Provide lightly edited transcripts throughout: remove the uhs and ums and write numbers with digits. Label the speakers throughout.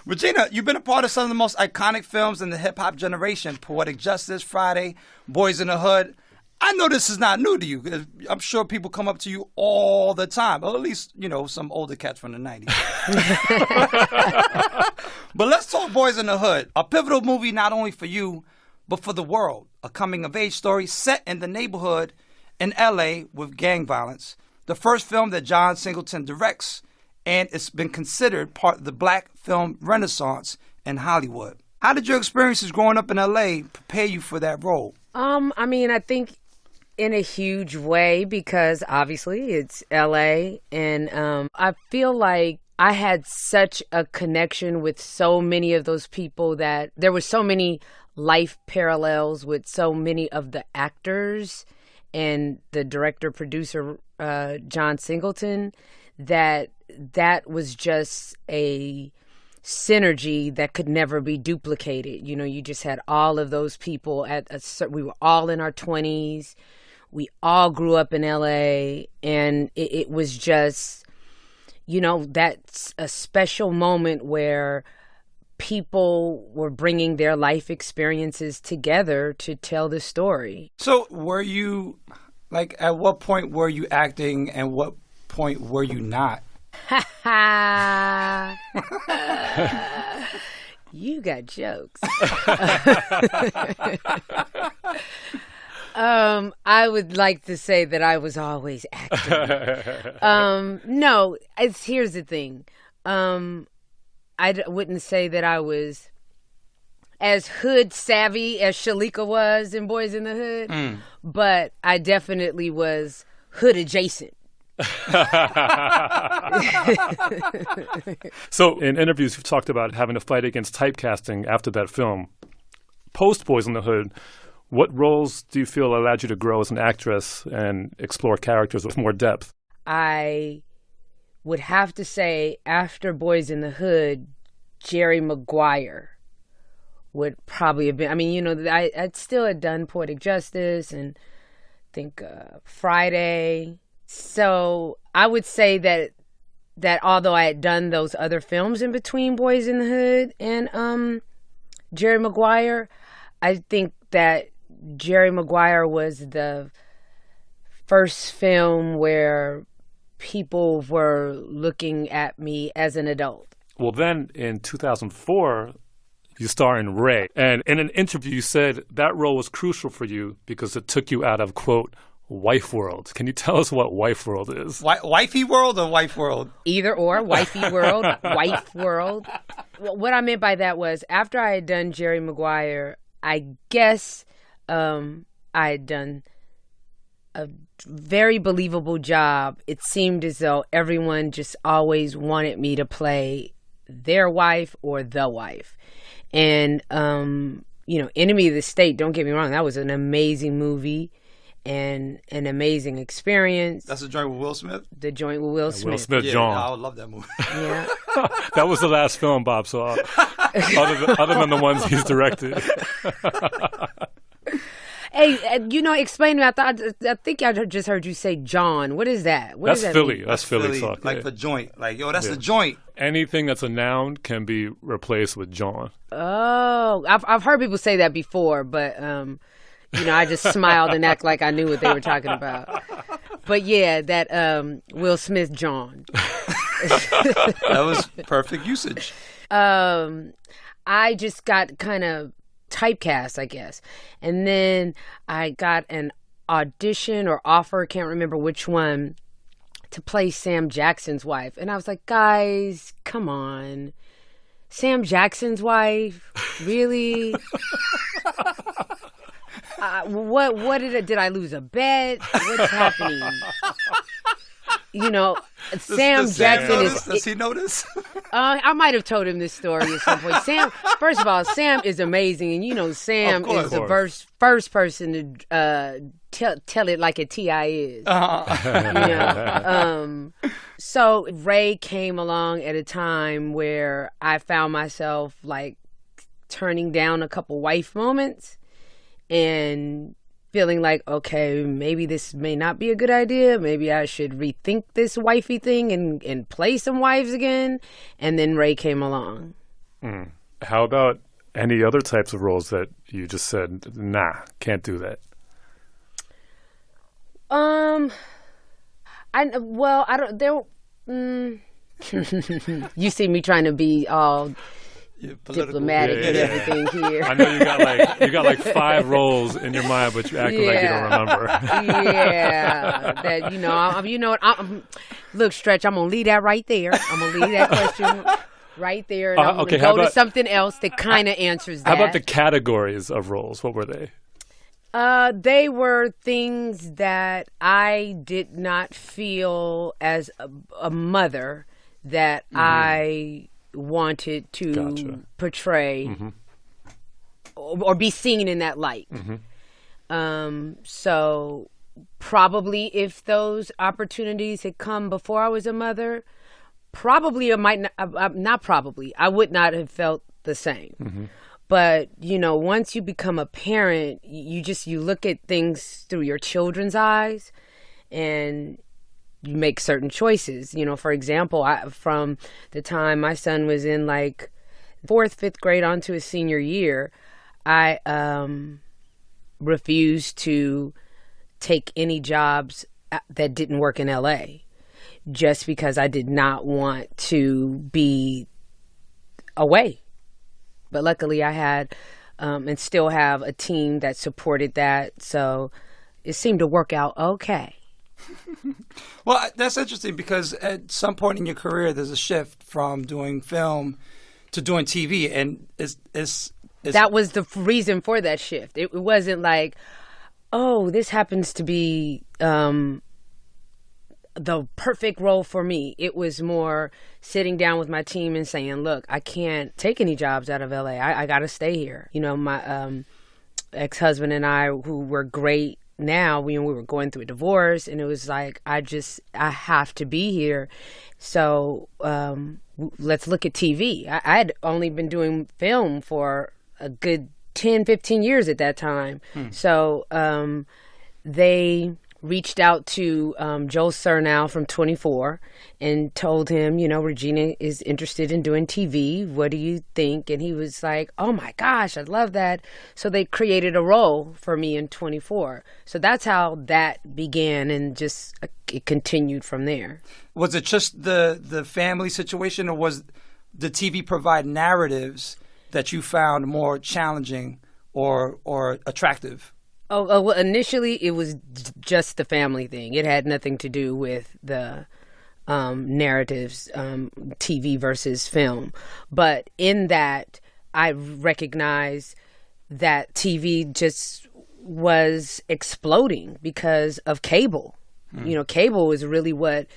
Speaker 1: Regina, you've been a part of some of the most iconic films in the hip-hop generation. Poetic Justice, Friday, Boys in the Hood. I know this is not new to you. I'm sure people come up to you all the time. Or at least, some older cats from the 90s. But let's talk Boys in the Hood. A pivotal movie not only for you, but for the world. A coming-of-age story set in the neighborhood in L.A. with gang violence. The first film that John Singleton directs, and it's been considered part of the black film renaissance in Hollywood. How did your experiences growing up in L.A. prepare you for that role?
Speaker 2: I think in a huge way, because obviously it's L.A. and I feel like I had such a connection with so many of those people that there were so many life parallels with so many of the actors and the director-producer, John Singleton, that was just a synergy that could never be duplicated. You just had all of those people we were all in our 20s. We all grew up in LA, and it was just, that's a special moment where people were bringing their life experiences together to tell the story.
Speaker 1: So were you, at what point were you acting and what point were you not?
Speaker 2: You got jokes. I would like to say that I was always acting. No, here's the thing. I wouldn't say that I was as hood savvy as Shalika was in Boys in the Hood, but I definitely was hood adjacent.
Speaker 3: So in interviews, you've talked about having to fight against typecasting after that film. Post Boys in the Hood, what roles do you feel allowed you to grow as an actress and explore characters with more depth? I
Speaker 2: would have to say after Boys in the Hood, Jerry Maguire would probably have been, I'd still had done Poetic Justice and I think Friday. So I would say that although I had done those other films in between Boys in the Hood and Jerry Maguire, I think that Jerry Maguire was the first film where people were looking at me as an adult.
Speaker 3: Well, then in 2004, you star in Ray. And in an interview, you said that role was crucial for you because it took you out of, quote, wife world. Can you tell us what wife world is?
Speaker 1: Wifey world or wife world?
Speaker 2: Either or, wifey world, wife world. What I meant by that was after I had done Jerry Maguire, I guess I had done a very believable job. It seemed as though everyone just always wanted me to play their wife or the wife. And, Enemy of the State, don't get me wrong, that was an amazing movie and an amazing experience.
Speaker 1: That's the joint with Will Smith?
Speaker 2: The joint with Will Smith.
Speaker 3: Will Smith,
Speaker 1: yeah,
Speaker 3: John.
Speaker 1: I would love that movie.
Speaker 2: Yeah.
Speaker 3: That was the last film Bob saw, other than the ones he's directed.
Speaker 2: Hey, explain to me. I think I just heard you say John. What is that? What
Speaker 3: that's
Speaker 2: does that
Speaker 3: Philly.
Speaker 2: mean?
Speaker 3: That's Philly talk.
Speaker 1: Like for joint. That's the joint.
Speaker 3: Anything that's a noun can be replaced with John.
Speaker 2: Oh, I've heard people say that before, but I just smiled and act like I knew what they were talking about. But yeah, that Will Smith John.
Speaker 1: That was perfect usage.
Speaker 2: I just got kind of typecast, I guess. And then I got an audition or offer, can't remember which one, to play Sam Jackson's wife. And I was like, guys, come on. Sam Jackson's wife? Really? What did I lose a bet? What's happening? Sam Jackson is.
Speaker 1: Does he notice?
Speaker 2: I might have told him this story at some point. First of all, Sam is amazing, and Sam is the first person to tell it like a T.I. is. So Ray came along at a time where I found myself turning down a couple wife moments and feeling like, okay, maybe this may not be a good idea. Maybe I should rethink this wifey thing and play some wives again. And then Ray came along.
Speaker 3: How about any other types of roles that you just said, nah, can't do that?
Speaker 2: I don't. There. You see me trying to be all diplomatic and everything here.
Speaker 3: I know you got like 5 roles in your mind, but you act like you don't remember.
Speaker 2: Yeah, that you know what? Look, Stretch, I'm gonna leave that right there. I'm gonna leave that question right there, and I'm gonna go to something else that kind of answers that.
Speaker 3: How about the categories of roles? What were they?
Speaker 2: They were things that I did not feel as a mother that I wanted to portray or be seen in that light. So probably if those opportunities had come before I was a mother, probably I would not have felt the same. But, once you become a parent, you look at things through your children's eyes and you make certain choices. For example, from the time my son was in like 4th, 5th grade on to his senior year, I refused to take any jobs that didn't work in LA just because I did not want to be away. But luckily I had and still have a team that supported that. So it seemed to work out okay.
Speaker 1: Well, that's interesting because at some point in your career, there's a shift from doing film to doing TV. And
Speaker 2: that was the reason for that shift. It wasn't like, oh, this happens to be the perfect role for me. It was more sitting down with my team and saying, look, I can't take any jobs out of LA. I got to stay here. My ex-husband and I, who were great now, we were going through a divorce, and it was like, I have to be here. So let's look at TV. I had only been doing film for a good 10, 15 years at that time. So they reached out to Joel Surnow from 24 and told him, Regina is interested in doing TV. What do you think? And he was like, oh my gosh, I love that. So they created a role for me in 24. So that's how that began, and just it continued from there.
Speaker 1: Was it just the family situation, or was the TV provide narratives that you found more challenging or attractive?
Speaker 2: Oh, well, initially it was just the family thing. It had nothing to do with the narratives, TV versus film. But in that, I recognized that TV just was exploding because of cable. Cable was really what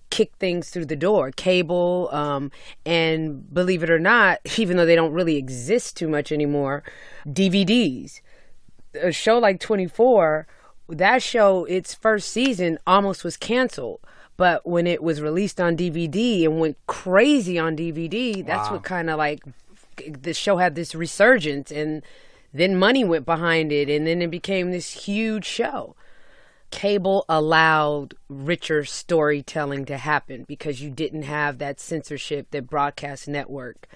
Speaker 2: kicked things through the door. Cable, and believe it or not, even though they don't really exist too much anymore, DVDs. A show like 24, that show, its first season almost was canceled. But when it was released on DVD and went crazy on DVD, that's what kind of like the show had this resurgence, and then money went behind it, and then it became this huge show. Cable allowed richer storytelling to happen because you didn't have that censorship that broadcast network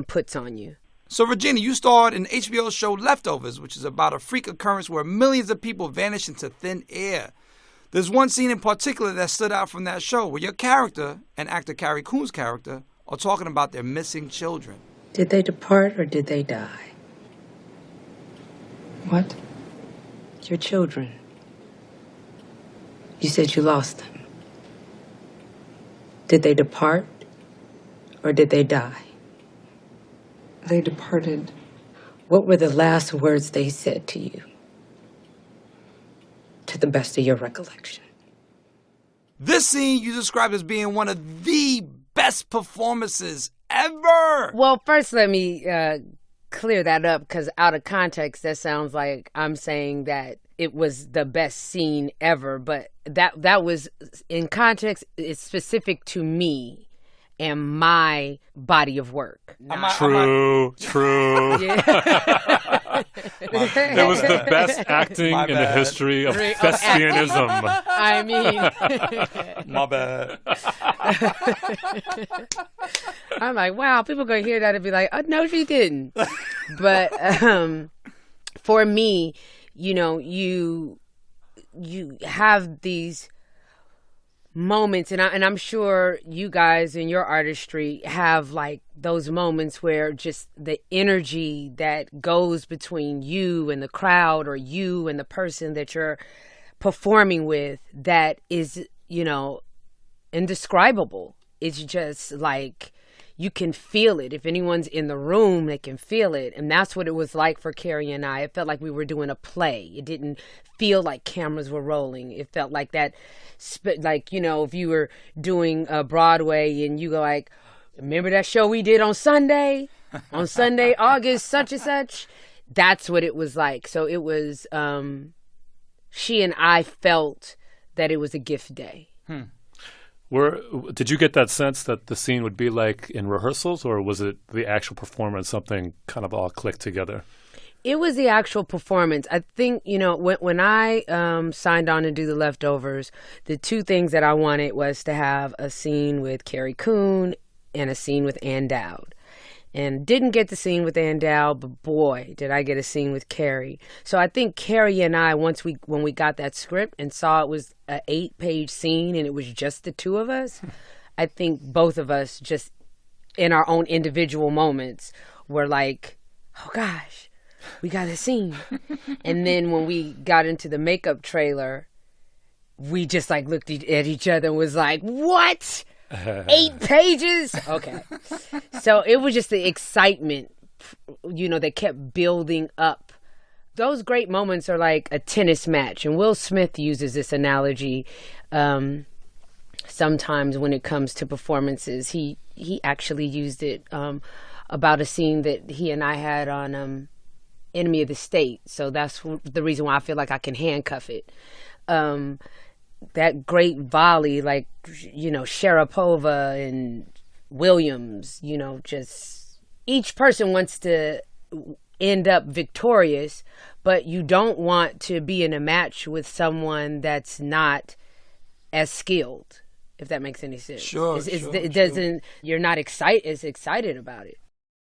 Speaker 2: puts on you.
Speaker 1: So, Regina, you starred in HBO's show Leftovers, which is about a freak occurrence where millions of people vanish into thin air. There's one scene in particular that stood out from that show where your character and actor Carrie Coon's character are talking about their missing children.
Speaker 4: Did they depart or did they die?
Speaker 5: What?
Speaker 4: Your children. You said you lost them. Did they depart or did they die?
Speaker 5: They departed.
Speaker 4: What were the last words they said to you? To the best of your recollection.
Speaker 1: This scene you described as being one of the best performances ever.
Speaker 2: Well, first let me clear that up, because out of context, that sounds like I'm saying that it was the best scene ever. But that was, in context, it's specific to me and my body of work.
Speaker 3: True.
Speaker 2: Yeah.
Speaker 3: It was the best acting in the history of thespianism.
Speaker 2: I mean,
Speaker 1: My bad.
Speaker 2: I'm like, wow, people gonna hear that and be like, oh, no, she didn't. But for me, you know, you have these moments, and I'm sure you guys in your artistry have like those moments where just the energy that goes between you and the crowd, or you and the person that you're performing with, that is, you know, indescribable. It's just like, you can feel it. If anyone's in the room, they can feel it. And that's what it was like for Carrie and I. It felt like we were doing a play. It didn't feel like cameras were rolling. It felt like that, like, you know, if you were doing Broadway and you go like, remember that show we did on Sunday? On Sunday, August such and such? That's what it was like. So it was, she and I felt that it was a gift day.
Speaker 3: Did you get that sense that the scene would be like in rehearsals, or was it the actual performance, something kind of all clicked together?
Speaker 2: It was the actual performance. I think, you know, when I signed on to do The Leftovers, the two things that I wanted was to have a scene with Carrie Coon and a scene with Ann Dowd. And didn't get the scene with Ann Dowd, but boy, did I get a scene with Carrie. So I think Carrie and I, when we got that script and saw it was an 8-page scene and it was just the two of us, I think both of us, just in our own individual moments, were like, oh gosh, we got a scene. And then when we got into the makeup trailer, we just like looked at each other and was like, what? 8 pages? Okay. So it was just the excitement, you know, that kept building up. Those great moments are like a tennis match. And Will Smith uses this analogy sometimes when it comes to performances. He actually used it about a scene that he and I had on Enemy of the State. So that's the reason why I feel like I can handcuff it. That great volley, like, you know, Sharapova and Williams, you know, just each person wants to end up victorious, but you don't want to be in a match with someone that's not as skilled, if that makes any sense.
Speaker 1: Sure.
Speaker 2: It doesn't, you're not excited about it.